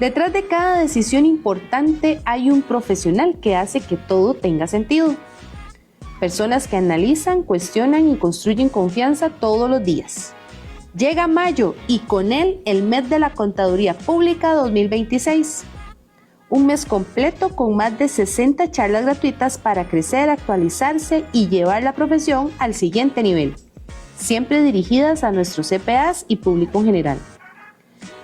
Detrás de cada decisión importante hay un profesional que hace que todo tenga sentido. Personas que analizan, cuestionan y construyen confianza todos los días. Llega mayo y con él el mes de la Contaduría Pública 2026. Un mes completo con más de 60 charlas gratuitas para crecer, actualizarse y llevar la profesión al siguiente nivel, siempre dirigidas a nuestros CPAs y público en general.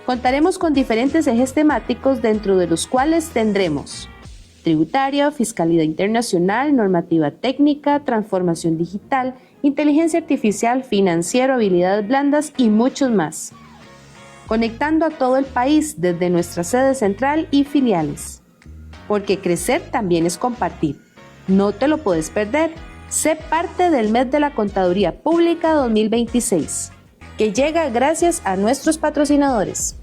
Contaremos con diferentes ejes temáticos, dentro de los cuales tendremos tributaria, fiscalidad internacional, normativa técnica, transformación digital, inteligencia artificial, financiero, habilidades blandas y muchos más. Conectando a todo el país desde nuestra sede central y filiales. Porque crecer también es compartir. No te lo puedes perder. Sé parte del mes de la Contaduría Pública 2026, que llega gracias a nuestros patrocinadores.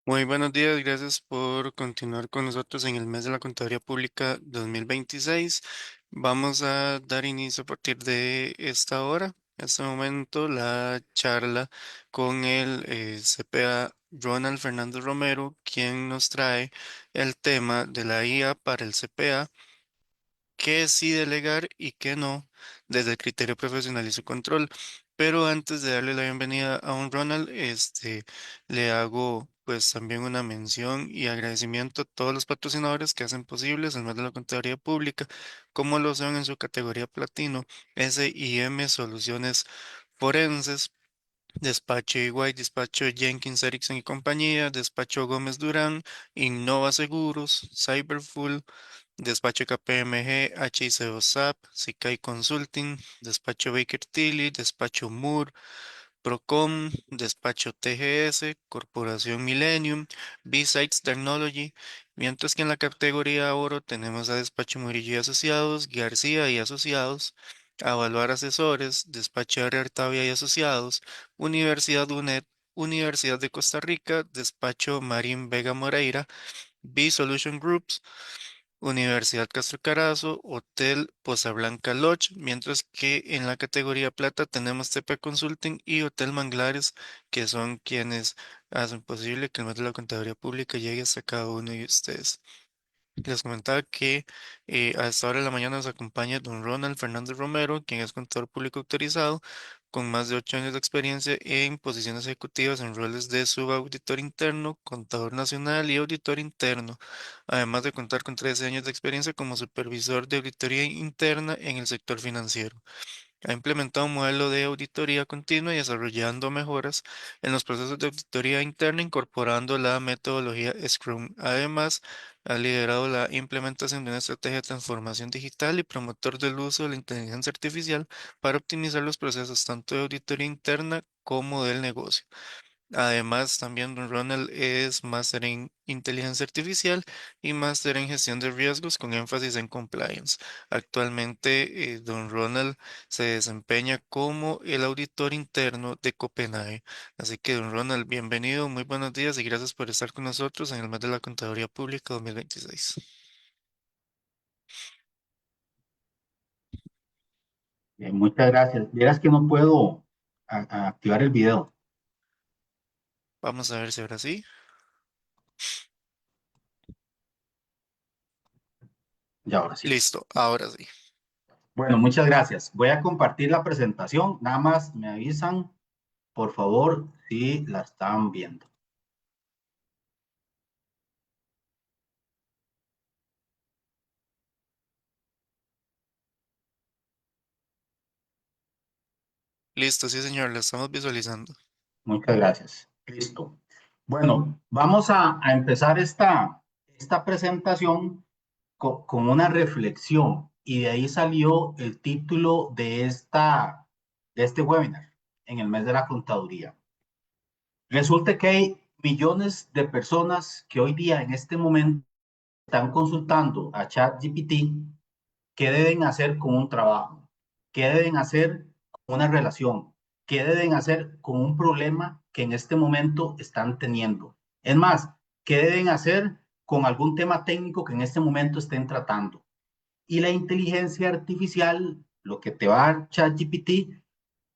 Muy buenos días, gracias por continuar con nosotros en el mes de la Contaduría Pública 2026. Vamos a dar inicio a partir de esta hora, en este momento, la charla con el CPA Ronald Fernández Romero, quien nos trae el tema de la IA para el CPA, qué sí delegar y qué no, desde el criterio profesional y su control. Pero antes de darle la bienvenida a un Ronald, le hago pues también una mención y agradecimiento a todos los patrocinadores que hacen posibles el mes de la Contaduría Pública, como lo son en su categoría platino, SIM Soluciones Forenses, Despacho EY, Despacho Jenkins, Erickson y compañía, Despacho Gómez Durán, Innova Seguros, Cyberfull, Despacho KPMG, HICO SAP, Sicai Consulting, Despacho Baker Tilly, Despacho Moore, Procom, Despacho TGS, Corporación Millennium, B-Sites Technology, mientras que en la categoría oro tenemos a Despacho Murillo y Asociados, García y Asociados, Avaluar Asesores, Despacho Artavia y Asociados, Universidad UNED, Universidad de Costa Rica, Despacho Marín Vega Moreira, B-Solution Groups, Universidad Castro Carazo, Hotel Poza Blanca Lodge, mientras que en la categoría plata tenemos TP Consulting y Hotel Manglares, que son quienes hacen posible que el mes de la Contaduría Pública llegue hasta cada uno de ustedes. Les comentaba que a esta hora de la mañana nos acompaña don Ronald Fernández Romero, quien es contador público autorizado, con más de 8 años de experiencia en posiciones ejecutivas en roles de subauditor interno, contador nacional y auditor interno, además de contar con 13 años de experiencia como supervisor de auditoría interna en el sector financiero. Ha implementado un modelo de auditoría continua y desarrollando mejoras en los procesos de auditoría interna, incorporando la metodología Scrum. Además, ha liderado la implementación de una estrategia de transformación digital y promotor del uso de la inteligencia artificial para optimizar los procesos tanto de auditoría interna como del negocio. Además, también don Ronald es máster en inteligencia artificial y máster en gestión de riesgos con énfasis en compliance. Actualmente, don Ronald se desempeña como el auditor interno de Copenhague. Así que, don Ronald, bienvenido, muy buenos días y gracias por estar con nosotros en el mes de la Contaduría Pública 2026. Muchas gracias. Vieras que no puedo activar el video. Vamos a ver si ahora sí. Ya, ahora sí. Listo, ahora sí. Bueno, muchas gracias. Voy a compartir la presentación. Nada más me avisan, por favor, si la están viendo. Listo, sí, señor, la estamos visualizando. Muchas gracias. Listo. Bueno, vamos a empezar esta presentación con una reflexión y de ahí salió el título de este webinar en el mes de la contaduría. Resulta que millones de personas que hoy día en este momento están consultando a ChatGPT qué deben hacer con un trabajo, qué deben hacer con una relación, qué deben hacer con un problema que en este momento están teniendo. Es más, qué deben hacer con algún tema técnico que en este momento estén tratando. Y la inteligencia artificial, lo que te va a dar ChatGPT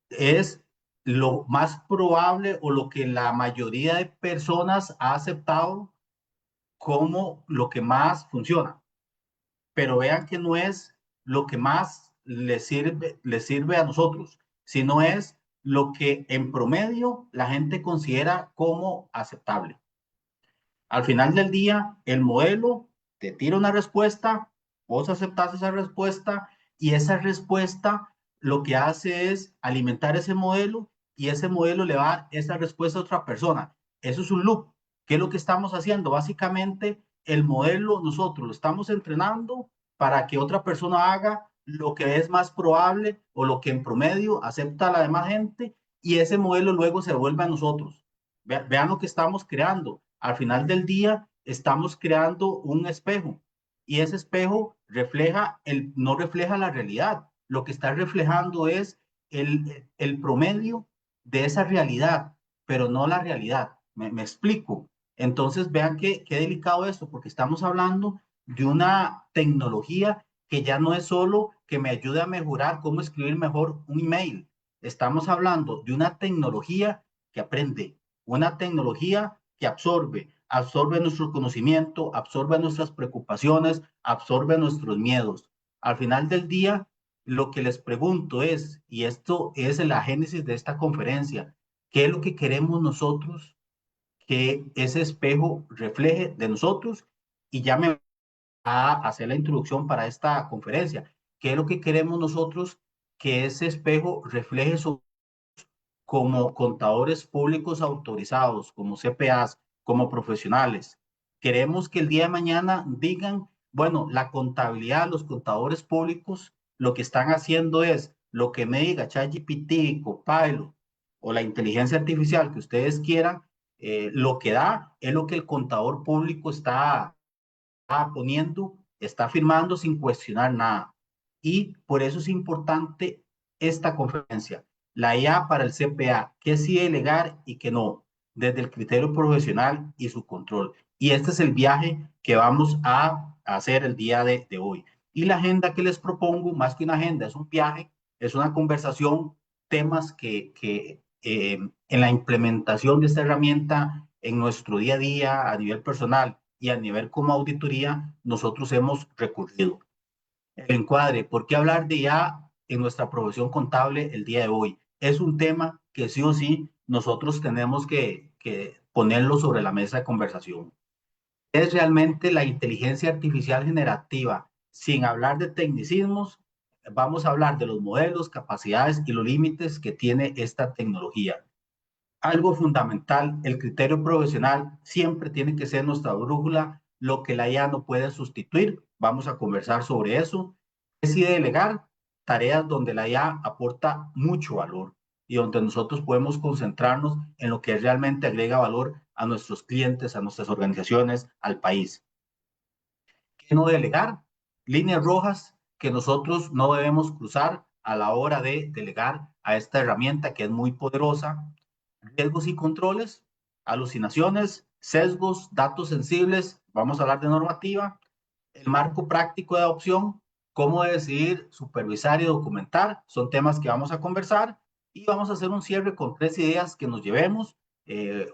es lo más probable o lo que la mayoría de personas ha aceptado como lo que más funciona. Pero vean que no es lo que más les sirve a nosotros, sino es lo que en promedio la gente considera como aceptable. Al final del día, el modelo te tira una respuesta, vos aceptas esa respuesta y esa respuesta lo que hace es alimentar ese modelo y ese modelo le va a dar esa respuesta a otra persona. Eso es un loop. ¿Qué es lo que estamos haciendo? Básicamente, el modelo nosotros lo estamos entrenando para que otra persona haga lo que es más probable o lo que en promedio acepta la demás gente y ese modelo luego se devuelve a nosotros. Vean lo que estamos creando. Al final del día, estamos creando un espejo y ese espejo no refleja la realidad. Lo que está reflejando es el promedio de esa realidad, pero no la realidad. Me explico. Entonces, vean qué delicado esto, porque estamos hablando de una tecnología que ya no es solo que me ayude a mejorar cómo escribir mejor un email. Estamos hablando de una tecnología que aprende, una tecnología que absorbe nuestro conocimiento, absorbe nuestras preocupaciones, absorbe nuestros miedos. Al final del día, lo que les pregunto es, y esto es la génesis de esta conferencia, ¿qué es lo que queremos nosotros que ese espejo refleje de nosotros? Y ya me va a hacer la introducción para esta conferencia. ¿Qué es lo que queremos nosotros que ese espejo refleje como contadores públicos autorizados, como CPAs, como profesionales? Queremos que el día de mañana digan, bueno, la contabilidad, los contadores públicos, lo que están haciendo es lo que me diga ChatGPT, Copilot o la inteligencia artificial que ustedes quieran, lo que da es lo que el contador público está poniendo, está firmando sin cuestionar nada. Y por eso es importante esta conferencia, la IA para el CPA, qué sí delegar y qué no, desde el criterio profesional y su control. Y este es el viaje que vamos a hacer el día de hoy. Y la agenda que les propongo, más que una agenda, es un viaje, es una conversación, temas que en la implementación de esta herramienta en nuestro día a día, a nivel personal y a nivel como auditoría, nosotros hemos recurrido. El encuadre, ¿por qué hablar de IA en nuestra profesión contable el día de hoy? Es un tema que sí o sí nosotros tenemos que ponerlo sobre la mesa de conversación. Es realmente la inteligencia artificial generativa. Sin hablar de tecnicismos, vamos a hablar de los modelos, capacidades y los límites que tiene esta tecnología. Algo fundamental, el criterio profesional siempre tiene que ser nuestra brújula, lo que la IA no puede sustituir. Vamos a conversar sobre eso. Es y delegar tareas donde la IA aporta mucho valor y donde nosotros podemos concentrarnos en lo que realmente agrega valor a nuestros clientes, a nuestras organizaciones, al país. ¿Qué no delegar? Líneas rojas que nosotros no debemos cruzar a la hora de delegar a esta herramienta que es muy poderosa. Riesgos y controles, alucinaciones, sesgos, datos sensibles, vamos a hablar de normativa, el marco práctico de adopción, cómo decidir, supervisar y documentar, son temas que vamos a conversar y vamos a hacer un cierre con 3 ideas que nos llevemos.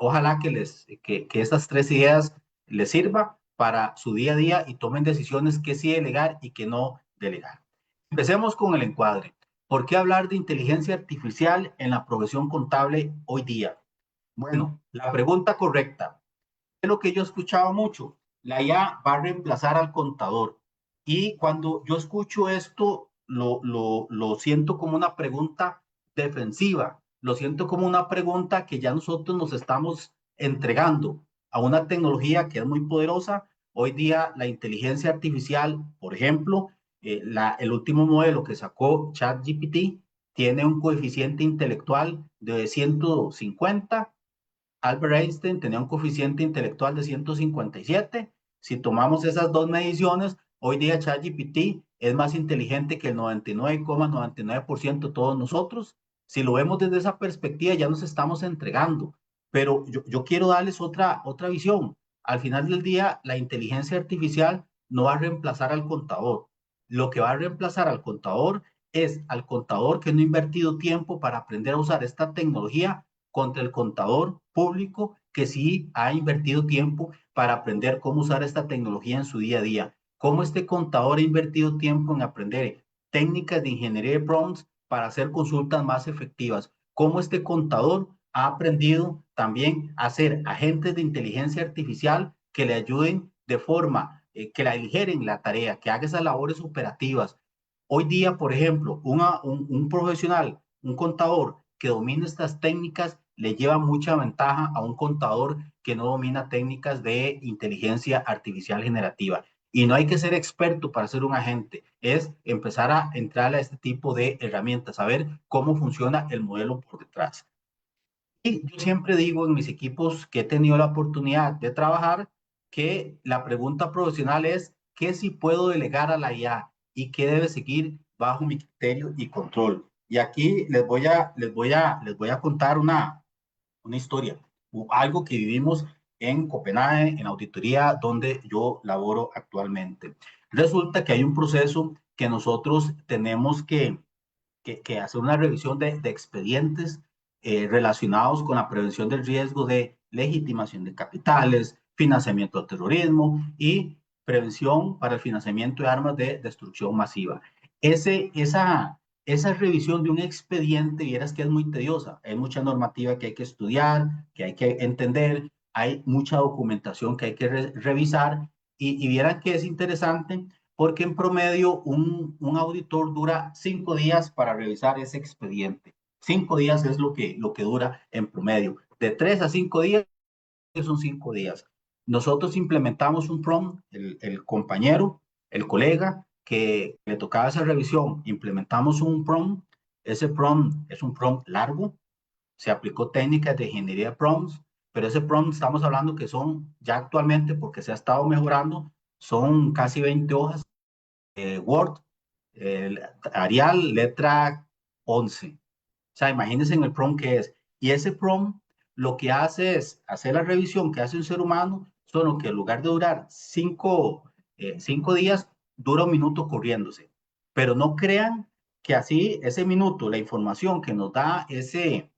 Ojalá que estas 3 ideas les sirva para su día a día y tomen decisiones que sí delegar y que no delegar. Empecemos con el encuadre. ¿Por qué hablar de inteligencia artificial en la profesión contable hoy día? Bueno, la pregunta correcta es lo que yo he escuchado mucho. La IA va a reemplazar al contador. Y cuando yo escucho esto, lo siento como una pregunta defensiva. Lo siento como una pregunta que ya nosotros nos estamos entregando a una tecnología que es muy poderosa. Hoy día la inteligencia artificial, por ejemplo, el último modelo que sacó ChatGPT tiene un coeficiente intelectual de 150 Albert Einstein tenía un coeficiente intelectual de 157. Si tomamos esas dos mediciones, hoy día ChatGPT es más inteligente que el 99,99% de todos nosotros. Si lo vemos desde esa perspectiva, ya nos estamos entregando. Pero yo quiero darles otra visión. Al final del día, la inteligencia artificial no va a reemplazar al contador. Lo que va a reemplazar al contador es al contador que no ha invertido tiempo para aprender a usar esta tecnología contra el contador público que sí ha invertido tiempo para aprender cómo usar esta tecnología en su día a día. Cómo este contador ha invertido tiempo en aprender técnicas de ingeniería de prompts para hacer consultas más efectivas. Cómo este contador ha aprendido también a ser agentes de inteligencia artificial que le ayuden de forma que la aligeren la tarea, que haga esas labores operativas. Hoy día, por ejemplo, un profesional, un contador que domina estas técnicas le lleva mucha ventaja a un contador que no domina técnicas de inteligencia artificial generativa. Y no hay que ser experto para ser un agente, es empezar a entrar a este tipo de herramientas, saber cómo funciona el modelo por detrás. Y yo siempre digo en mis equipos que he tenido la oportunidad de trabajar que la pregunta profesional es ¿qué sí puedo delegar a la IA y qué debe seguir bajo mi criterio y control? Y aquí les voy a contar una historia, algo que vivimos en Copenhague, en la auditoría donde yo laboro actualmente. Resulta que hay un proceso que nosotros tenemos que hacer una revisión de expedientes relacionados con la prevención del riesgo de legitimación de capitales, financiamiento al terrorismo y prevención para el financiamiento de armas de destrucción masiva. Esa revisión de un expediente, vieras que es muy tediosa. Hay mucha normativa que hay que estudiar, que hay que entender, hay mucha documentación que hay que revisar y vieran que es interesante porque en promedio un auditor dura 5 días para revisar ese expediente. 5 días es lo que dura en promedio. De 3 a 5 días son 5 días. Nosotros implementamos un prompt, el compañero, el colega que le tocaba esa revisión, implementamos un prompt. Ese prompt es un prompt largo, se aplicó técnicas de ingeniería de prompts, pero ese prompt estamos hablando que son ya actualmente, porque se ha estado mejorando, son casi 20 hojas Word, Arial, letra 11. O sea, imagínense en el prompt que es. Y ese prompt lo que hace es hacer la revisión que hace un ser humano, solo que en lugar de durar 5 días, dura un minuto corriéndose. Pero no crean que así ese minuto, la información que nos da ese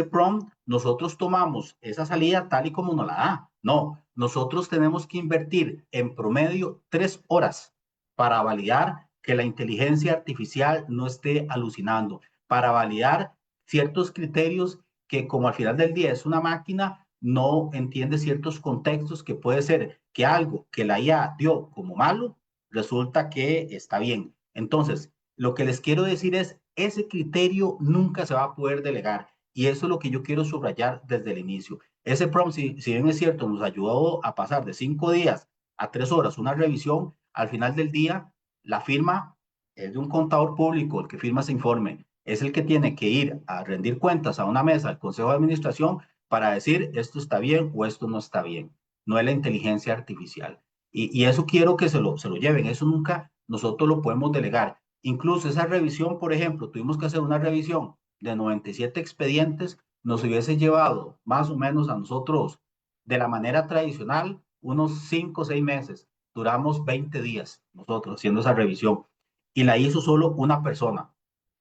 prompt, nosotros tomamos esa salida tal y como nos la da. No, nosotros tenemos que invertir en promedio 3 horas para validar que la inteligencia artificial no esté alucinando, para validar ciertos criterios que como al final del día es una máquina, no entiende ciertos contextos que puede ser que algo que la IA dio como malo, resulta que está bien. Entonces, lo que les quiero decir es, ese criterio nunca se va a poder delegar y eso es lo que yo quiero subrayar desde el inicio. Ese prompt, si bien es cierto, nos ayudó a pasar de 5 días a 3 horas una revisión, al final del día, la firma es de un contador público, el que firma ese informe, es el que tiene que ir a rendir cuentas a una mesa del Consejo de Administración para decir esto está bien o esto no está bien. No es la inteligencia artificial. Y eso quiero que se lo lleven. Eso nunca nosotros lo podemos delegar. Incluso esa revisión, por ejemplo, tuvimos que hacer una revisión de 97 expedientes, nos hubiese llevado más o menos a nosotros de la manera tradicional unos 5 o 6 meses. Duramos 20 días nosotros haciendo esa revisión y la hizo solo una persona.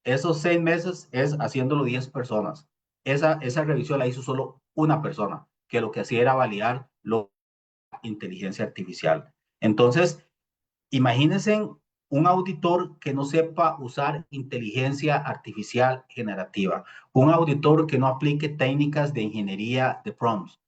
Esos 6 meses es haciéndolo 10 personas. Esa revisión la hizo solo una persona, que lo que hacía era validar la inteligencia artificial. Entonces, imagínense un auditor que no sepa usar inteligencia artificial generativa, un auditor que no aplique técnicas de ingeniería de prompts,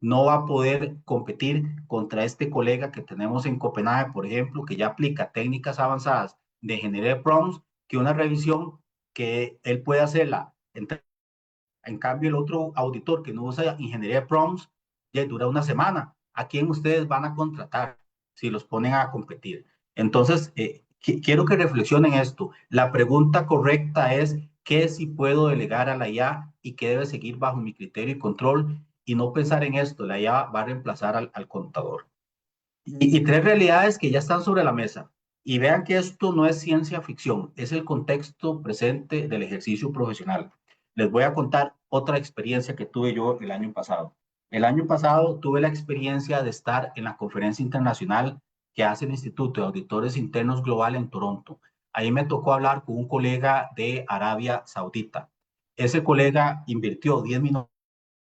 no va a poder competir contra este colega que tenemos en Copenhague, por ejemplo, que ya aplica técnicas avanzadas de ingeniería de prompts, que una revisión que él puede hacerla. En cambio, el otro auditor que no usa ingeniería de prompts ya dura una semana. ¿A quién ustedes van a contratar si los ponen a competir? Entonces, quiero que reflexionen esto. La pregunta correcta es, ¿qué si puedo delegar a la IA y qué debe seguir bajo mi criterio y control? y no pensar en esto, la IA va a reemplazar al contador. Y tres realidades que ya están sobre la mesa. Y vean que esto no es ciencia ficción, es el contexto presente del ejercicio profesional. Les voy a contar otra experiencia que tuve yo el año pasado. El año pasado tuve la experiencia de estar en la conferencia internacional que hace el Instituto de Auditores Internos Global en Toronto. Ahí me tocó hablar con un colega de Arabia Saudita. Ese colega invirtió 10 minutos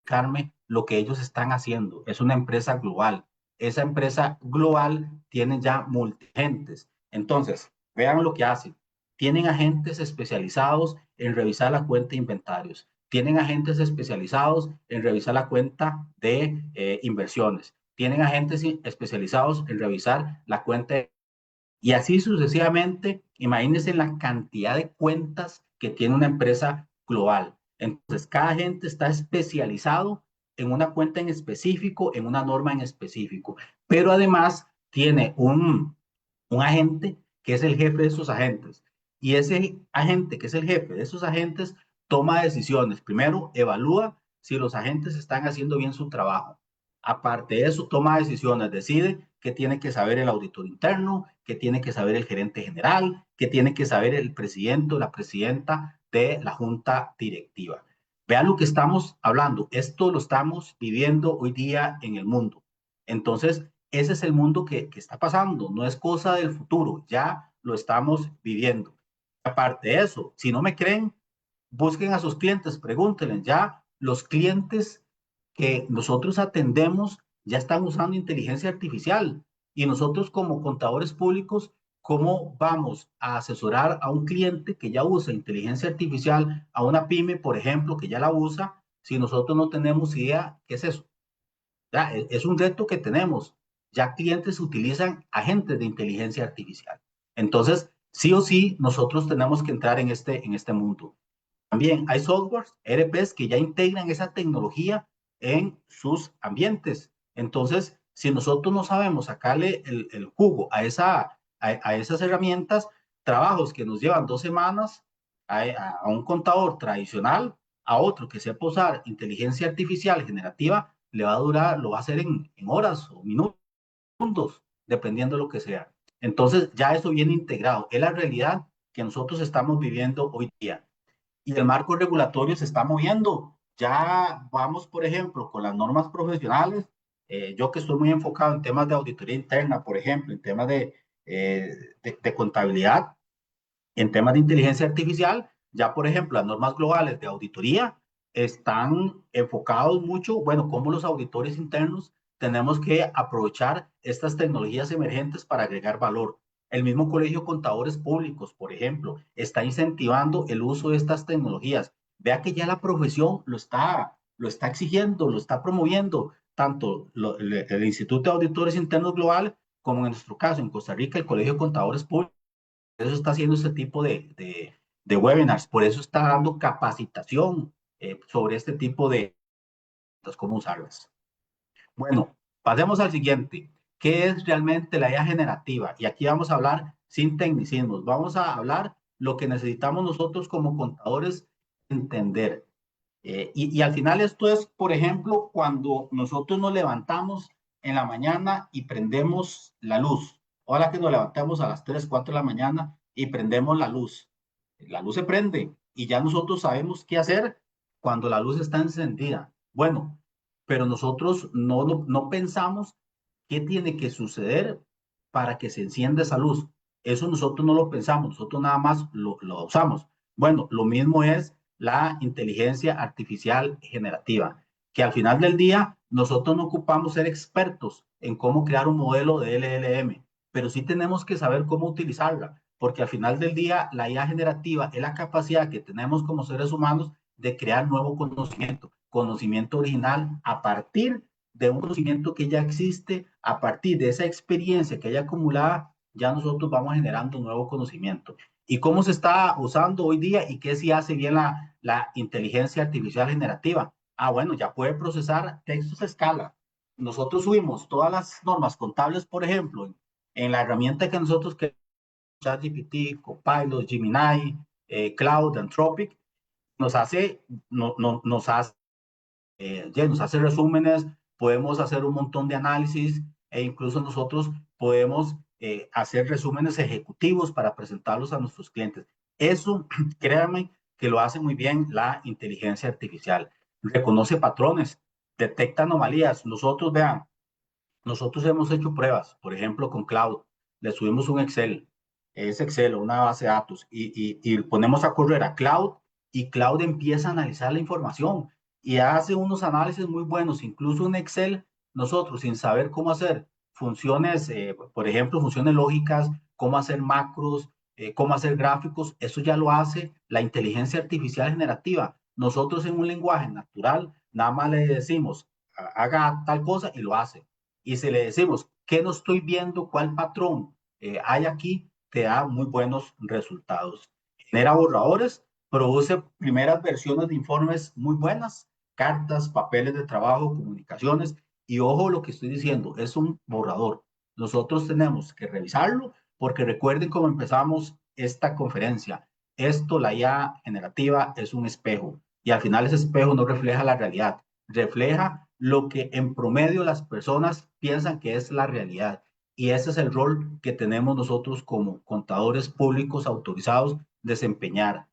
explicarme lo que ellos están haciendo. Es una empresa global. Esa empresa global tiene ya multigentes. Entonces, vean lo que hacen. Tienen agentes especializados en revisar la cuenta de inventarios. Tienen agentes especializados en revisar la cuenta de inversiones. Tienen agentes especializados en revisar la cuenta de... Y así sucesivamente, imagínense la cantidad de cuentas que tiene una empresa global. Entonces, cada agente está especializado en una cuenta en específico, en una norma en específico, pero además tiene un agente que es el jefe de esos agentes. Y ese agente que es el jefe de esos agentes toma decisiones. Primero, evalúa si los agentes están haciendo bien su trabajo. Aparte de eso, toma decisiones, decide qué tiene que saber el auditor interno, qué tiene que saber el gerente general, qué tiene que saber el presidente o la presidenta de la junta directiva. Vean lo que estamos hablando. Esto lo estamos viviendo hoy día en el mundo. Entonces, ese es el mundo que está pasando. No es cosa del futuro, ya lo estamos viviendo. Aparte de eso, si no me creen, busquen a sus clientes, pregúntenles, ya los clientes que nosotros atendemos ya están usando inteligencia artificial y nosotros como contadores públicos, ¿cómo vamos a asesorar a un cliente que ya usa inteligencia artificial, a una pyme, por ejemplo, que ya la usa, si nosotros no tenemos idea qué es eso? Ya, es un reto que tenemos. Ya clientes utilizan agentes de inteligencia artificial. Entonces, sí o sí, nosotros tenemos que entrar en este mundo. También hay softwares, ERPs, que ya integran esa tecnología en sus ambientes. Entonces, si nosotros no sabemos sacarle el jugo a esas herramientas, trabajos que nos llevan 2 semanas a un contador tradicional, a otro que sepa usar inteligencia artificial generativa, le va a durar, lo va a hacer en horas o minutos, dependiendo de lo que sea. Entonces, ya eso viene integrado. Es la realidad que nosotros estamos viviendo hoy día y el marco regulatorio se está moviendo. Ya vamos, por ejemplo, con las normas profesionales. Yo que estoy muy enfocado en temas de auditoría interna, por ejemplo, en temas de contabilidad, en temas de inteligencia artificial, ya por ejemplo, las normas globales de auditoría están enfocados mucho, bueno, cómo los auditores internos tenemos que aprovechar estas tecnologías emergentes para agregar valor. El mismo Colegio de Contadores Públicos, por ejemplo, está incentivando el uso de estas tecnologías. Vea que ya la profesión lo está exigiendo, lo está promoviendo, tanto el Instituto de Auditores Internos Global como en nuestro caso, en Costa Rica, el Colegio de Contadores Públicos eso está haciendo este tipo de webinars, por eso está dando capacitación sobre este tipo de cómo usarlas. Bueno, pasemos al siguiente. ¿Qué es realmente la IA generativa? Y aquí vamos a hablar sin tecnicismos, vamos a hablar lo que necesitamos nosotros como contadores entender. Y al final esto es, por ejemplo, cuando nosotros nos levantamos en la mañana y prendemos la luz. Ahora que nos levantamos a las 3 4 de la mañana y prendemos la luz. La luz se prende y ya nosotros sabemos qué hacer cuando la luz está encendida. Bueno, pero nosotros no pensamos qué tiene que suceder para que se encienda esa luz. Eso nosotros no lo pensamos, nosotros nada más lo usamos. Bueno, lo mismo es la inteligencia artificial generativa, que al final del día nosotros no ocupamos ser expertos en cómo crear un modelo de LLM, pero sí tenemos que saber cómo utilizarla, porque al final del día la IA generativa es la capacidad que tenemos como seres humanos de crear nuevo conocimiento, conocimiento original a partir de un conocimiento que ya existe, a partir de esa experiencia que haya acumulada, ya nosotros vamos generando un nuevo conocimiento. ¿Y cómo se está usando hoy día y qué sí hace bien la inteligencia artificial generativa? Ah, bueno, ya puede procesar textos a escala. Nosotros subimos todas las normas contables, por ejemplo, en la herramienta que nosotros que ChatGPT, Copilot, Gemini, Cloud, Anthropic, nos hace ya nos hace resúmenes, podemos hacer un montón de análisis e incluso nosotros podemos hacer resúmenes ejecutivos para presentarlos a nuestros clientes. Eso, créanme, que lo hace muy bien la inteligencia artificial. Reconoce patrones, detecta anomalías. Nosotros, vean, nosotros hemos hecho pruebas, por ejemplo, con Cloud. Le subimos un Excel, es Excel, una base de datos, y ponemos a correr a Cloud y Cloud empieza a analizar la información y hace unos análisis muy buenos, incluso en Excel, nosotros sin saber cómo hacer funciones, por ejemplo, funciones lógicas, cómo hacer macros, cómo hacer gráficos, eso ya lo hace la inteligencia artificial generativa. Nosotros en un lenguaje natural, nada más le decimos, haga tal cosa y lo hace. Y si le decimos, ¿qué no estoy viendo? ¿Cuál patrón hay aquí? Te da muy buenos resultados. Genera borradores, produce primeras versiones de informes muy buenas, cartas, papeles de trabajo, comunicaciones. Y ojo lo que estoy diciendo, es un borrador. Nosotros tenemos que revisarlo porque recuerden cómo empezamos esta conferencia. Esto, la IA generativa, es un espejo y al final ese espejo no refleja la realidad, refleja lo que en promedio las personas piensan que es la realidad. Y ese es el rol que tenemos nosotros como contadores públicos autorizados desempeñar,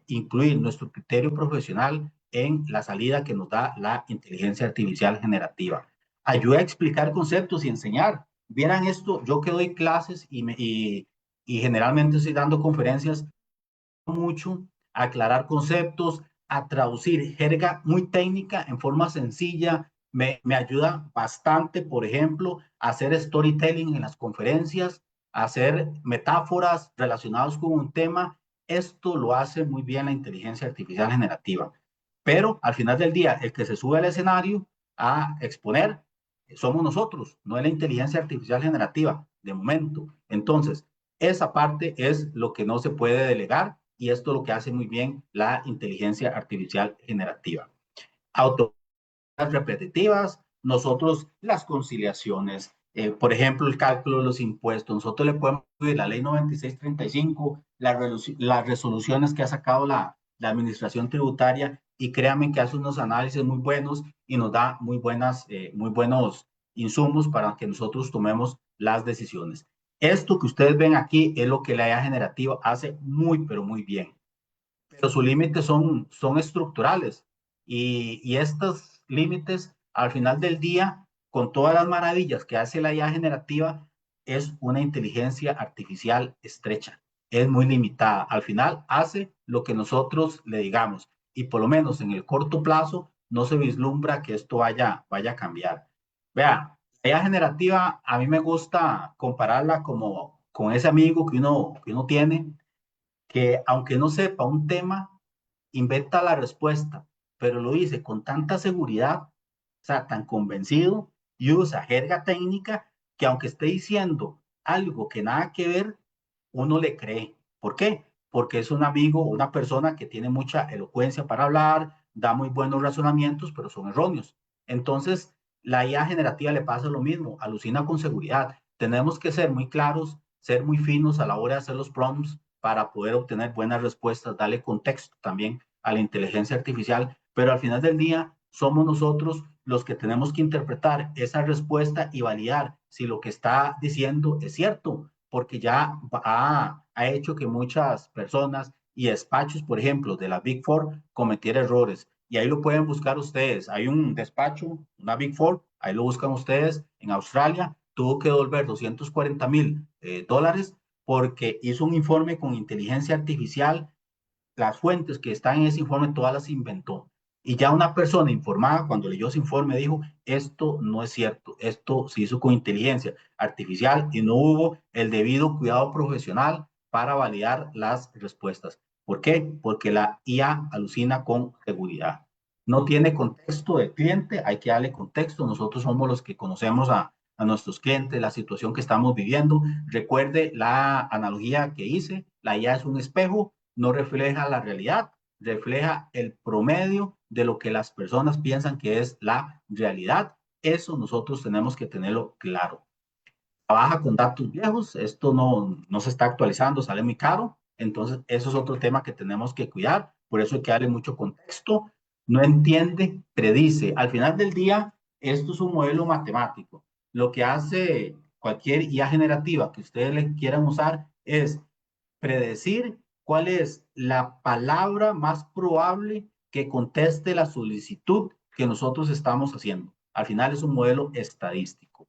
incluir nuestro criterio profesional en la salida que nos da la inteligencia artificial generativa. Ayuda a explicar conceptos y enseñar. Vieran esto, yo que doy clases y generalmente estoy dando conferencias, mucho a aclarar conceptos, a traducir jerga muy técnica en forma sencilla. Me ayuda bastante, por ejemplo, a hacer storytelling en las conferencias, a hacer metáforas relacionadas con un tema. Esto lo hace muy bien la inteligencia artificial generativa. Pero al final del día, el que se sube al escenario a exponer somos nosotros, no es la inteligencia artificial generativa, de momento. Entonces, esa parte es lo que no se puede delegar y esto es lo que hace muy bien la inteligencia artificial generativa. Autoridades repetitivas, nosotros las conciliaciones, por ejemplo, el cálculo de los impuestos, nosotros le podemos incluir la ley 9635, las resoluciones que ha sacado la administración tributaria y créanme que hace unos análisis muy buenos y nos da muy buenos insumos para que nosotros tomemos las decisiones. Esto que ustedes ven aquí es lo que la IA generativa hace muy, pero muy bien. Pero sus límites son estructurales y estos límites al final del día, con todas las maravillas que hace la IA generativa, es una inteligencia artificial estrecha, es muy limitada. Al final hace lo que nosotros le digamos y por lo menos en el corto plazo no se vislumbra que esto vaya a cambiar. Vea, la IA generativa a mí me gusta compararla como con ese amigo que uno tiene que aunque no sepa un tema, inventa la respuesta, pero lo dice con tanta seguridad, o sea, tan convencido y usa jerga técnica que aunque esté diciendo algo que nada que ver, uno le cree. ¿Por qué? Porque es un amigo, una persona que tiene mucha elocuencia para hablar, da muy buenos razonamientos, pero son erróneos. Entonces, la IA generativa le pasa lo mismo, alucina con seguridad. Tenemos que ser muy claros, ser muy finos a la hora de hacer los prompts para poder obtener buenas respuestas, darle contexto también a la inteligencia artificial, pero al final del día somos nosotros los que tenemos que interpretar esa respuesta y validar si lo que está diciendo es cierto, porque ya ha hecho que muchas personas y despachos, por ejemplo, de la Big Four cometieran errores. Y ahí lo pueden buscar ustedes. Hay un despacho, una Big Four, ahí lo buscan ustedes en Australia, tuvo que devolver $240,000 porque hizo un informe con inteligencia artificial, las fuentes que están en ese informe todas las inventó. Y ya una persona informada, cuando leyó ese informe, dijo, esto no es cierto, esto se hizo con inteligencia artificial y no hubo el debido cuidado profesional para validar las respuestas. ¿Por qué? Porque la IA alucina con seguridad. No tiene contexto del cliente, hay que darle contexto. Nosotros somos los que conocemos a nuestros clientes, la situación que estamos viviendo. Recuerde la analogía que hice, la IA es un espejo, no refleja la realidad, refleja el promedio de lo que las personas piensan que es la realidad. Eso nosotros tenemos que tenerlo claro. Trabaja con datos viejos, esto no se está actualizando, sale muy caro, entonces eso es otro tema que tenemos que cuidar, por eso hay que darle mucho contexto. no entiende, predice. Al final del día, esto es un modelo matemático. Lo que hace cualquier IA generativa que ustedes le quieran usar es predecir cuál es la palabra más probable que conteste la solicitud que nosotros estamos haciendo. Al final es un modelo estadístico.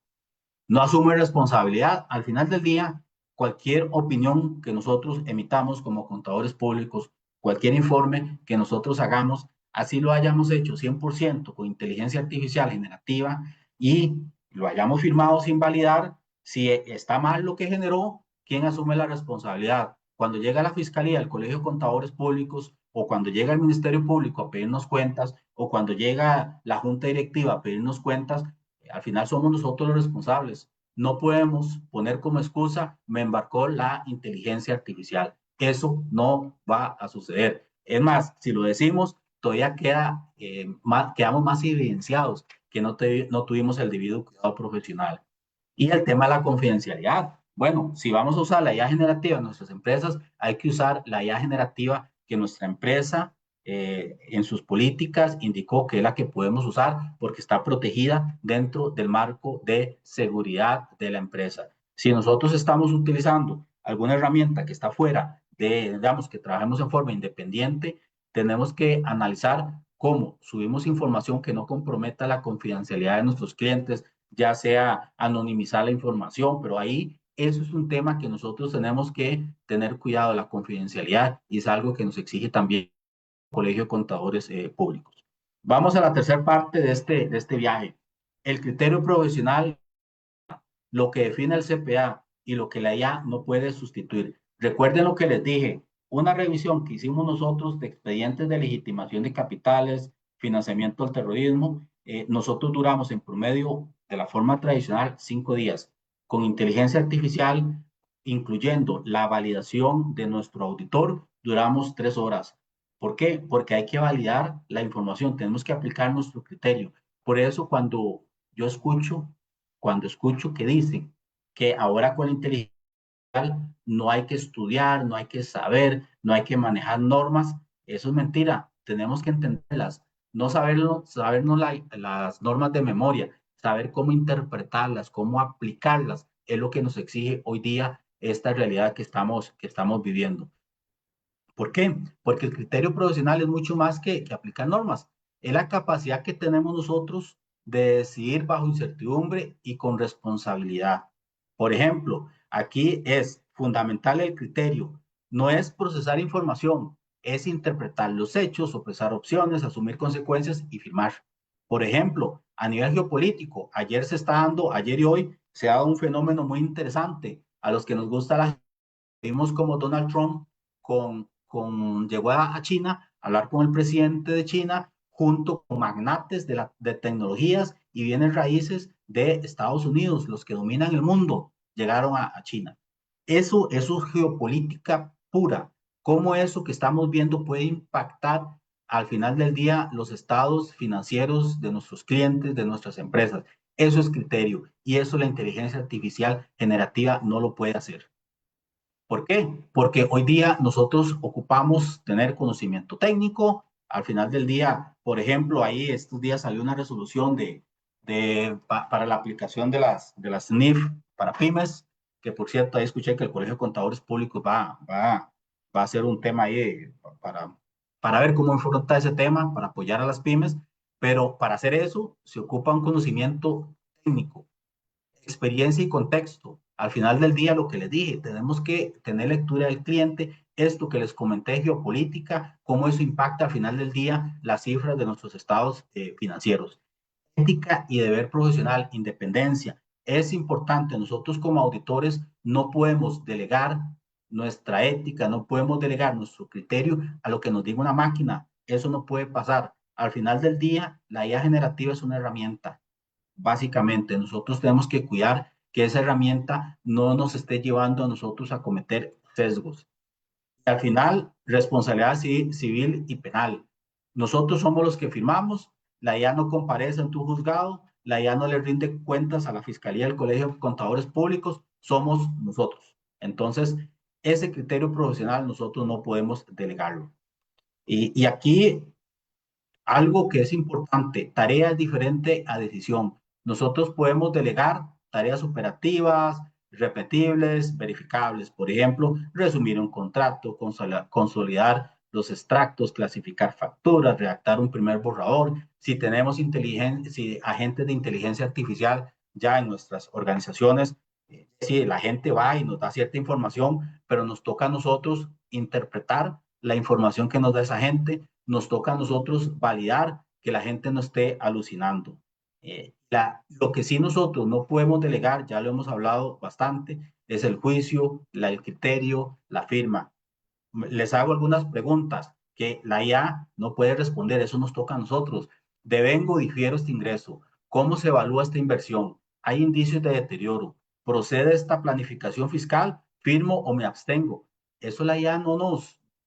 No asume responsabilidad. Al final del día, cualquier opinión que nosotros emitamos como contadores públicos, cualquier informe que nosotros hagamos, así lo hayamos hecho 100% con inteligencia artificial generativa y lo hayamos firmado sin validar, si está mal lo que generó, ¿quién asume la responsabilidad? Cuando llega la Fiscalía, el Colegio de Contadores Públicos, o cuando llega el Ministerio Público a pedirnos cuentas, o cuando llega la Junta Directiva a pedirnos cuentas, al final somos nosotros los responsables. No podemos poner como excusa, me embarcó la inteligencia artificial. Eso no va a suceder. Es más, si lo decimos, todavía quedamos más evidenciados que no tuvimos el debido cuidado profesional. Y el tema de la confidencialidad. Bueno, si vamos a usar la IA generativa en nuestras empresas, hay que usar la IA generativa que nuestra empresa en sus políticas indicó que es la que podemos usar porque está protegida dentro del marco de seguridad de la empresa. Si nosotros estamos utilizando alguna herramienta que está fuera de, digamos, que trabajemos en forma independiente, tenemos que analizar cómo subimos información que no comprometa la confidencialidad de nuestros clientes, ya sea anonimizar la información, pero ahí eso es un tema que nosotros tenemos que tener cuidado, la confidencialidad, y es algo que nos exige también el Colegio de Contadores Públicos. Vamos a la tercera parte de este viaje. El criterio profesional, lo que define el CPA y lo que la IA no puede sustituir. Recuerden lo que les dije, una revisión que hicimos nosotros de expedientes de legitimación de capitales, financiamiento al terrorismo, nosotros duramos en promedio de la forma tradicional 5 días. Con inteligencia artificial, incluyendo la validación de nuestro auditor, duramos 3 horas. ¿Por qué? Porque hay que validar la información, tenemos que aplicar nuestro criterio. Por eso yo escucho cuando escucho que dicen que ahora con la inteligencia no hay que estudiar, no hay que saber, no hay que manejar normas, eso es mentira. Tenemos que entenderlas, no sabernos las normas de memoria, saber cómo interpretarlas, cómo aplicarlas, es lo que nos exige hoy día esta realidad que estamos viviendo. ¿Por qué? Porque el criterio profesional es mucho más que aplicar normas. Es la capacidad que tenemos nosotros de decidir bajo incertidumbre y con responsabilidad. Por ejemplo, aquí es fundamental el criterio. No es procesar información, es interpretar los hechos, sopesar opciones, asumir consecuencias y firmar. Por ejemplo, a nivel geopolítico, ayer y hoy se ha dado un fenómeno muy interesante. A los que nos gusta vimos como Donald Trump llegó a China a hablar con el presidente de China junto con magnates de tecnologías y bienes raíces de Estados Unidos, los que dominan el mundo, llegaron a China. Eso es geopolítica pura. ¿Cómo eso que estamos viendo puede impactar al final del día los estados financieros de nuestros clientes, de nuestras empresas? Eso es criterio y eso la inteligencia artificial generativa no lo puede hacer. ¿Por qué? Porque hoy día nosotros ocupamos tener conocimiento técnico. Al final del día, por ejemplo, ahí estos días salió una resolución para la aplicación de las NIF para pymes, que por cierto, ahí escuché que el Colegio de Contadores Públicos va a hacer un tema ahí para, para ver cómo enfrentar ese tema, para apoyar a las pymes, pero para hacer eso se ocupa un conocimiento técnico, experiencia y contexto. Al final del día, lo que les dije, tenemos que tener lectura del cliente, esto que les comenté, geopolítica, cómo eso impacta al final del día las cifras de nuestros estados financieros. Ética y deber profesional, independencia. Es importante, nosotros como auditores no podemos delegar nuestra ética, no podemos delegar nuestro criterio a lo que nos diga una máquina. Eso no puede pasar. Al final del día, la IA generativa es una herramienta. Básicamente, nosotros tenemos que cuidar que esa herramienta no nos esté llevando a nosotros a cometer sesgos. Y al final, responsabilidad civil y penal. Nosotros somos los que firmamos, la IA no comparece en tu juzgado, la IA no le rinde cuentas a la Fiscalía del Colegio de Contadores Públicos, somos nosotros. Entonces, ese criterio profesional nosotros no podemos delegarlo. Y aquí Algo que es importante, tarea es diferente a decisión. Nosotros podemos delegar tareas operativas, repetibles, verificables. Por ejemplo, resumir un contrato, consolidar los extractos, clasificar facturas, redactar un primer borrador. Si tenemos si agentes de inteligencia artificial ya en nuestras organizaciones, sí, la gente va y nos da cierta información, pero nos toca a nosotros interpretar la información que nos da esa gente, nos toca a nosotros validar que la gente no esté alucinando. Lo que sí nosotros no podemos delegar, ya lo hemos hablado bastante, es el juicio, el criterio, la firma. Les hago algunas preguntas que la IA no puede responder, eso nos toca a nosotros. ¿Devengo o difiero este ingreso? ¿Cómo se evalúa esta inversión? ¿Hay indicios de deterioro? ¿Procede esta planificación fiscal? ¿Firmo o me abstengo? Eso la IA no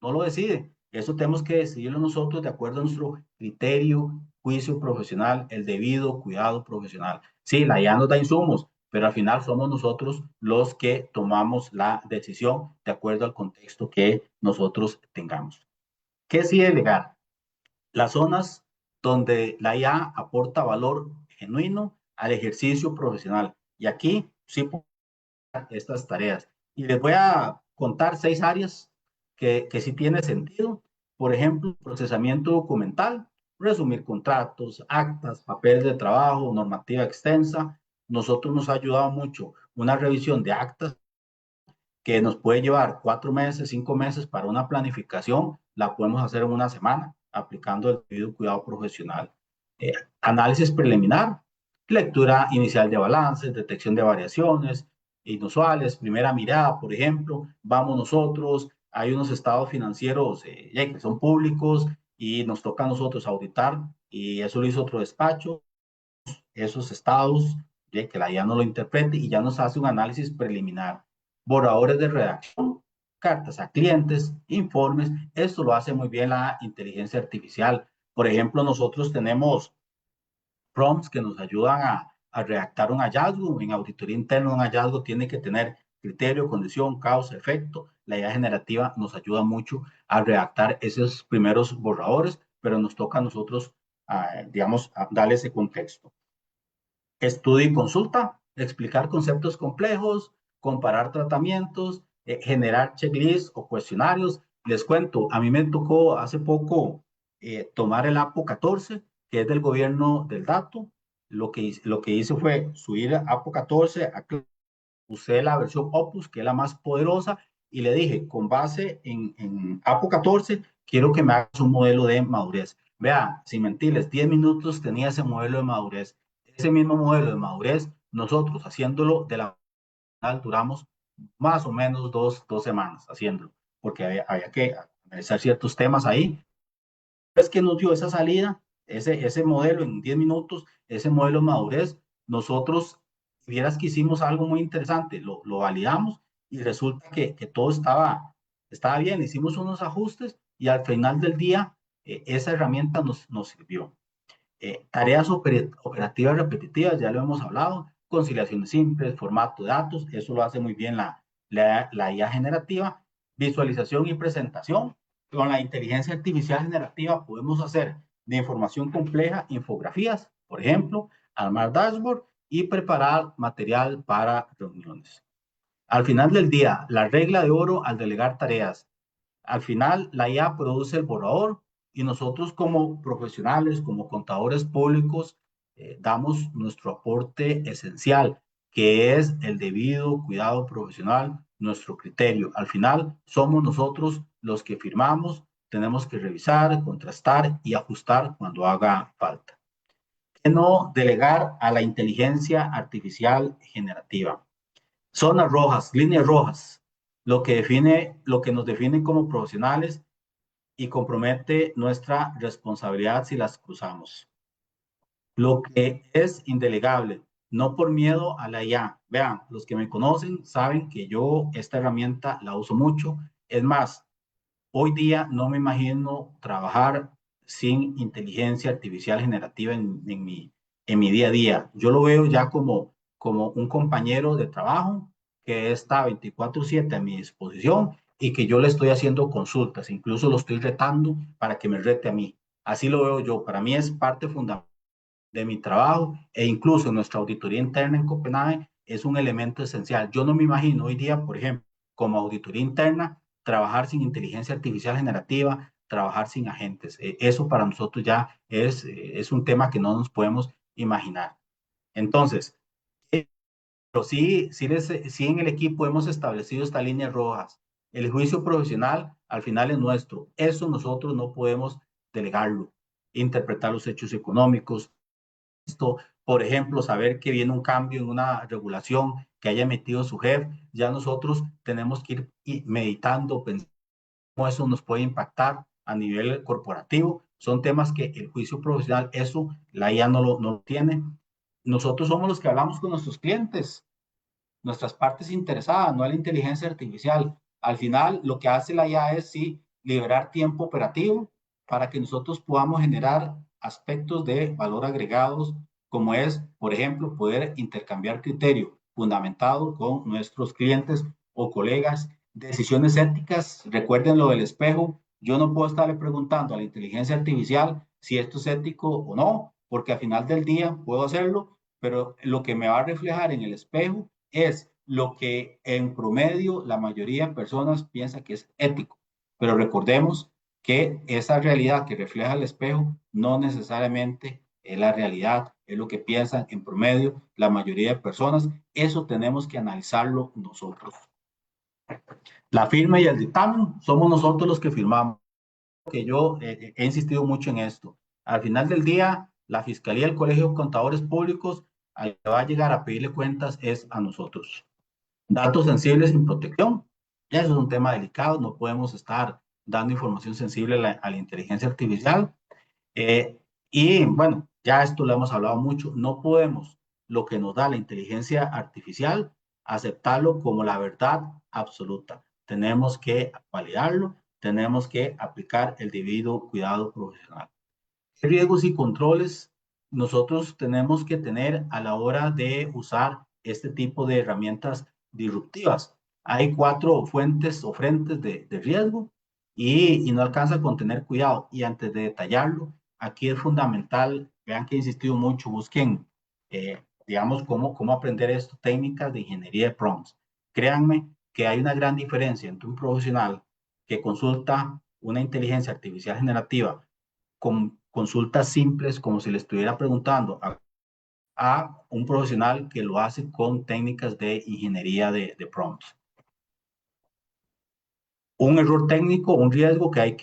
lo decide. Eso tenemos que decidirlo nosotros de acuerdo a nuestro criterio, juicio profesional, el debido cuidado profesional. Sí, la IA nos da insumos, pero al final somos nosotros los que tomamos la decisión de acuerdo al contexto que nosotros tengamos. ¿Qué sí delegar? Las zonas donde la IA aporta valor genuino al ejercicio profesional. Y aquí sí estas tareas. Y les voy a contar 6 áreas que sí tiene sentido. Por ejemplo, procesamiento documental, resumir contratos, actas, papeles de trabajo, normativa extensa. Nosotros nos ha ayudado mucho una revisión de actas que nos puede llevar 4 meses, 5 meses para una planificación, la podemos hacer en una semana aplicando el debido cuidado profesional. Eh, Análisis preliminar, lectura inicial de balances, detección de variaciones inusuales, primera mirada, por ejemplo, vamos nosotros, hay unos estados financieros que son públicos y nos toca a nosotros auditar y eso lo hizo otro despacho, esos estados, que la IA no lo interprete y ya nos hace un análisis preliminar. Borradores de redacción, cartas a clientes, informes, esto lo hace muy bien la inteligencia artificial. Por ejemplo, nosotros tenemos prompts que nos ayudan a redactar un hallazgo. En auditoría interna, un hallazgo tiene que tener criterio, condición, causa, efecto. La IA generativa nos ayuda mucho a redactar esos primeros borradores, pero nos toca a nosotros, digamos, darle ese contexto. Estudio y consulta, explicar conceptos complejos, comparar tratamientos, generar checklists o cuestionarios. Les cuento, a mí me tocó hace poco tomar el APO 14, que es del gobierno del dato. Lo que hice fue subir APO 14, usé la versión Opus, que es la más poderosa, y le dije, con base en APO 14, quiero que me hagas un modelo de madurez. Vea, sin mentirles, 10 minutos tenía ese modelo de madurez. Ese mismo modelo de madurez, nosotros haciéndolo de la duramos más o menos dos semanas haciéndolo, porque había que analizar ciertos temas ahí. Es que nos dio esa salida, ese modelo en 10 minutos, ese modelo de madurez, nosotros, vieras que hicimos algo muy interesante, lo validamos y resulta que todo estaba bien, hicimos unos ajustes y al final del día esa herramienta nos sirvió. Tareas operativas repetitivas, ya lo hemos hablado, conciliaciones simples, formato de datos, eso lo hace muy bien la IA generativa, visualización y presentación. Con la inteligencia artificial generativa podemos hacer de información compleja infografías, por ejemplo, armar dashboard y preparar material para reuniones. Al final del día, la regla de oro al delegar tareas. Al final, la IA produce el borrador y nosotros como profesionales, como contadores públicos, damos nuestro aporte esencial, que es el debido cuidado profesional, nuestro criterio. Al final, somos nosotros los que firmamos, tenemos que revisar, contrastar y ajustar cuando haga falta. ¿Qué no delegar a la inteligencia artificial generativa? Zonas rojas, líneas rojas, lo que nos define como profesionales y compromete nuestra responsabilidad si las cruzamos. Lo que es indelegable, no por miedo a la IA. Vean, los que me conocen saben que yo esta herramienta la uso mucho. Es más, hoy día no me imagino trabajar sin inteligencia artificial generativa en mi día a día. Yo lo veo ya como un compañero de trabajo que está 24/7 a mi disposición y que yo le estoy haciendo consultas, incluso lo estoy retando para que me rete a mí. Así lo veo yo. Para mí es parte fundamental de mi trabajo e incluso nuestra auditoría interna en Copenhague es un elemento esencial. Yo no me imagino hoy día, por ejemplo, como auditoría interna, trabajar sin inteligencia artificial generativa, trabajar sin agentes. Eso para nosotros ya es un tema que no nos podemos imaginar. Entonces, pero sí en el equipo hemos establecido estas líneas rojas. El juicio profesional al final es nuestro. Eso nosotros no podemos delegarlo. Interpretar los hechos económicos, por ejemplo, saber que viene un cambio en una regulación que haya emitido su jefe, ya nosotros tenemos que ir meditando, pensando cómo eso nos puede impactar a nivel corporativo. Son temas que el juicio profesional, eso la IA no lo tiene. Nosotros somos los que hablamos con nuestros clientes, nuestras partes interesadas, no la inteligencia artificial. Al final, lo que hace la IA es sí liberar tiempo operativo para que nosotros podamos generar aspectos de valor agregados, como es, por ejemplo, poder intercambiar criterio fundamentado con nuestros clientes o colegas. Decisiones éticas, recuerden lo del espejo. Yo no puedo estarle preguntando a la inteligencia artificial si esto es ético o no, porque al final del día puedo hacerlo, pero lo que me va a reflejar en el espejo es lo que en promedio la mayoría de personas piensa que es ético. Pero recordemos que esa realidad que refleja el espejo no necesariamente es la realidad, es lo que piensan en promedio la mayoría de personas. Eso tenemos que analizarlo nosotros. La firma y el dictamen somos nosotros los que firmamos, que yo he insistido mucho en esto. Al final del día, la Fiscalía del Colegio de Contadores Públicos al que va a llegar a pedirle cuentas es a nosotros. Datos sensibles sin protección. Eso es un tema delicado, no podemos estar dando información sensible a la inteligencia artificial. Eh, y bueno, ya esto lo hemos hablado mucho, no podemos lo que nos da la inteligencia artificial aceptarlo como la verdad absoluta. Tenemos que validarlo, tenemos que aplicar el debido cuidado profesional. ¿Qué riesgos y controles nosotros tenemos que tener a la hora de usar este tipo de herramientas disruptivas? Hay 4 fuentes o frentes de riesgo y no alcanza con tener cuidado. Y antes de detallarlo, aquí es fundamental, vean que he insistido mucho, busquen, digamos, cómo aprender esto, técnicas de ingeniería de prompts. Créanme que hay una gran diferencia entre un profesional que consulta una inteligencia artificial generativa con consultas simples, como si le estuviera preguntando a un profesional que lo hace con técnicas de ingeniería de prompts. Un error técnico, un riesgo que hay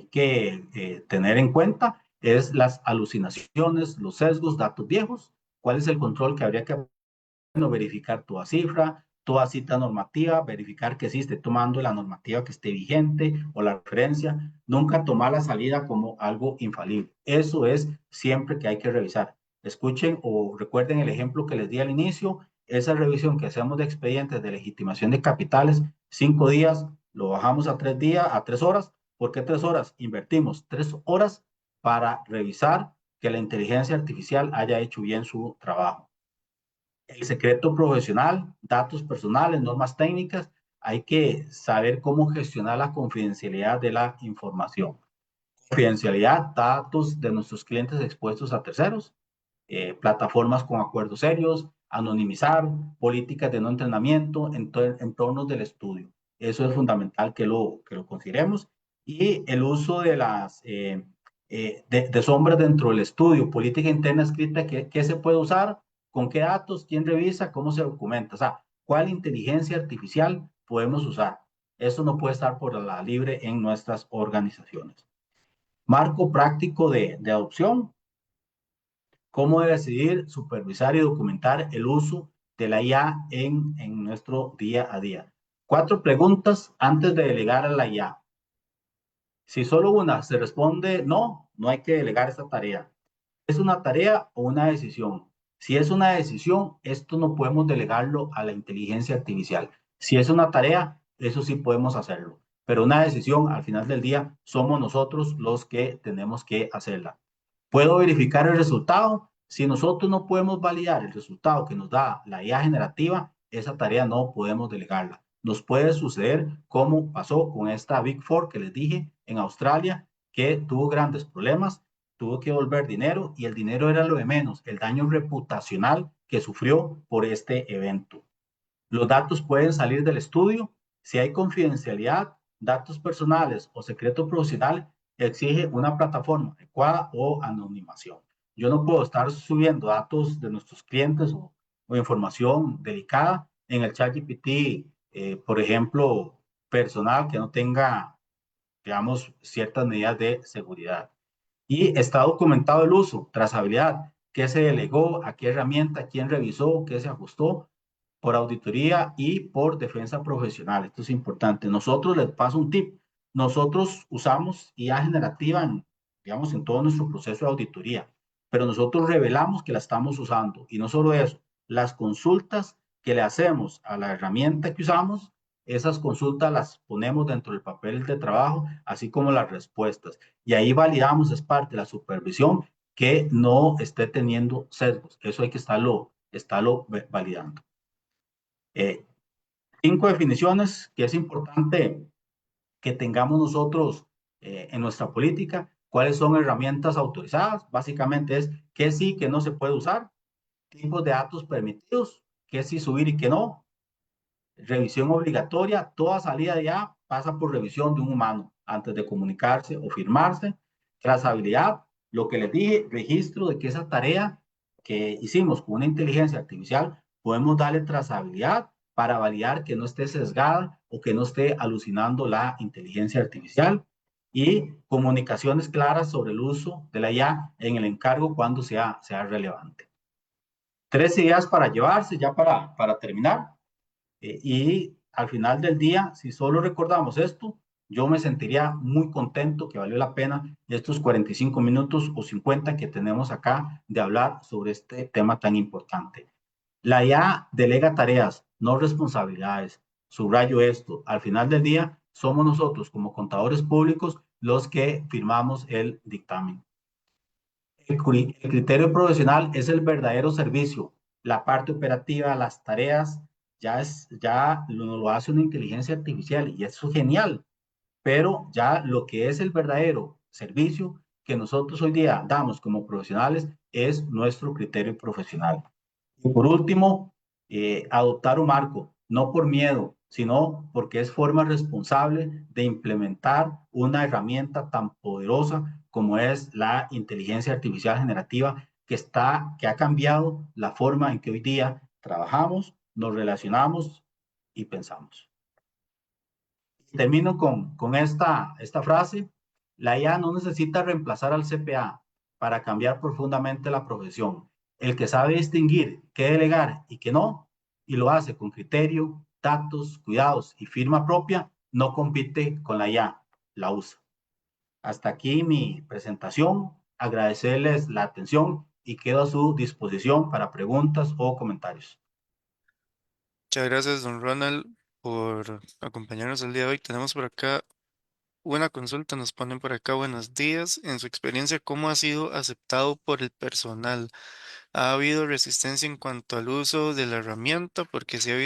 que tener en cuenta es las alucinaciones, los sesgos, datos viejos. ¿Cuál es el control que habría que verificar toda cifra, toda cita normativa, verificar que sí esté tomando la normativa que esté vigente o la referencia, nunca tomar la salida como algo infalible. Eso es siempre que hay que revisar. Escuchen o recuerden el ejemplo que les di al inicio, esa revisión que hacemos de expedientes de legitimación de capitales, 5 días, lo bajamos a 3 días, a 3 horas. ¿Por qué 3 horas? Invertimos 3 horas para revisar que la inteligencia artificial haya hecho bien su trabajo. El secreto profesional, datos personales, normas técnicas, hay que saber cómo gestionar la confidencialidad de la información. Confidencialidad, datos de nuestros clientes expuestos a terceros, plataformas con acuerdos serios, anonimizar, políticas de no entrenamiento, entornos del estudio. Eso es fundamental que lo consideremos. Y el uso de las de sombras dentro del estudio, política interna escrita, ¿qué se puede usar? ¿Con qué datos? ¿Quién revisa? ¿Cómo se documenta? O sea, ¿cuál inteligencia artificial podemos usar? Eso no puede estar por la libre en nuestras organizaciones. Marco práctico de adopción. ¿Cómo decidir, supervisar y documentar el uso de la IA en nuestro día a día? 4 preguntas antes de delegar a la IA. Si solo una se responde no, no hay que delegar esta tarea. ¿Es una tarea o una decisión? Si es una decisión, esto no podemos delegarlo a la inteligencia artificial. Si es una tarea, eso sí podemos hacerlo. Pero una decisión, al final del día, somos nosotros los que tenemos que hacerla. ¿Puedo verificar el resultado? Si nosotros no podemos validar el resultado que nos da la IA generativa, esa tarea no podemos delegarla. Nos puede suceder como pasó con esta Big Four que les dije en Australia, que tuvo grandes problemas, tuvo que devolver dinero y el dinero era lo de menos, el daño reputacional que sufrió por este evento. Los datos pueden salir del estudio. Si hay confidencialidad, datos personales o secreto profesional, exige una plataforma adecuada o anonimación. Yo no puedo estar subiendo datos de nuestros clientes o información delicada en el chat GPT, por ejemplo, personal que no tenga, digamos, ciertas medidas de seguridad. Y está documentado el uso, trazabilidad, qué se delegó, a qué herramienta, quién revisó, qué se ajustó por auditoría y por defensa profesional. Esto es importante. Nosotros, les paso un tip, nosotros usamos IA generativa en, digamos, en todo nuestro proceso de auditoría, pero nosotros revelamos que la estamos usando. Y no solo eso, las consultas que le hacemos a la herramienta que usamos, esas consultas las ponemos dentro del papel de trabajo, así como las respuestas. Y ahí validamos, es parte de la supervisión, que no esté teniendo sesgos. Eso hay que estarlo validando. Eh, 5 definiciones que es importante que tengamos nosotros en nuestra política. ¿Cuáles son herramientas autorizadas? Básicamente es qué sí, qué no se puede usar. Tipos de datos permitidos, qué sí subir y qué no. Revisión obligatoria. Toda salida de ya pasa por revisión de un humano antes de comunicarse o firmarse. Trazabilidad. Lo que les dije, registro de que esa tarea que hicimos con una inteligencia artificial, podemos darle trazabilidad para validar que no esté sesgada o que no esté alucinando la inteligencia artificial. Y comunicaciones claras sobre el uso de la IA en el encargo cuando sea relevante. 3 ideas para llevarse, ya para terminar. Y al final del día, si solo recordamos esto, yo me sentiría muy contento que valió la pena estos 45 minutos o 50 que tenemos acá de hablar sobre este tema tan importante. La IA delega tareas, no responsabilidades. Subrayo esto, al final del día somos nosotros como contadores públicos los que firmamos el dictamen. El criterio profesional es el verdadero servicio. La parte operativa, las tareas, ya lo hace una inteligencia artificial y eso es genial. Pero ya lo que es el verdadero servicio que nosotros hoy día damos como profesionales es nuestro criterio profesional. Y por último, adoptar un marco, no por miedo, sino porque es forma responsable de implementar una herramienta tan poderosa como es la inteligencia artificial generativa que ha cambiado la forma en que hoy día trabajamos, nos relacionamos y pensamos. Termino con esta frase. La IA no necesita reemplazar al CPA para cambiar profundamente la profesión. El que sabe distinguir qué delegar y qué no, y lo hace con criterio, tactos, cuidados y firma propia, no compite con la IA, la usa. Hasta aquí mi presentación. Agradecerles la atención y quedo a su disposición para preguntas o comentarios. Muchas gracias, don Ronald, por acompañarnos el día de hoy. Tenemos por acá una consulta, nos ponen por acá buenos días. En su experiencia, ¿cómo ha sido aceptado por el personal? ¿Ha habido resistencia en cuanto al uso de la herramienta? Porque sí he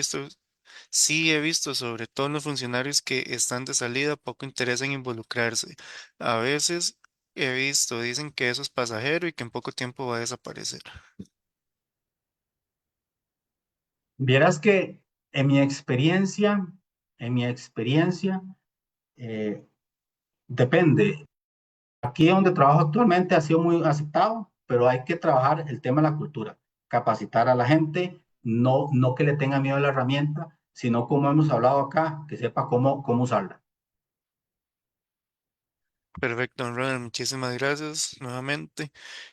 visto, sobre todo en los funcionarios que están de salida, poco interés en involucrarse. A veces he visto, dicen que eso es pasajero y que en poco tiempo va a desaparecer. Vieras que en mi experiencia, en mi experiencia, eh, depende. Aquí donde trabajo actualmente ha sido muy aceptado, pero hay que trabajar el tema de la cultura, capacitar a la gente, no que le tenga miedo a la herramienta, sino como hemos hablado acá, que sepa cómo usarla. Perfecto, don Ronald, muchísimas gracias nuevamente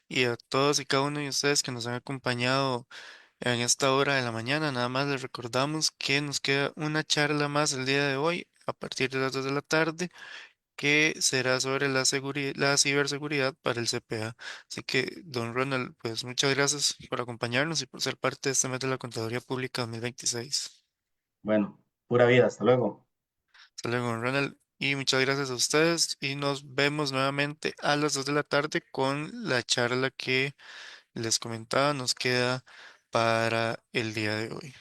y a todos y cada uno de ustedes que nos han acompañado en esta hora de la mañana. Nada más les recordamos que nos queda una charla más el día de hoy a partir de las 2 de la tarde que será sobre la ciberseguridad para el CPA. Así que, don Ronald, pues muchas gracias por acompañarnos y por ser parte de este mes de la Contaduría Pública 2026. Bueno, pura vida, hasta luego. Hasta luego, don Ronald. Y muchas gracias a ustedes y nos vemos nuevamente a las 2 de la tarde con la charla que les comentaba nos queda para el día de hoy.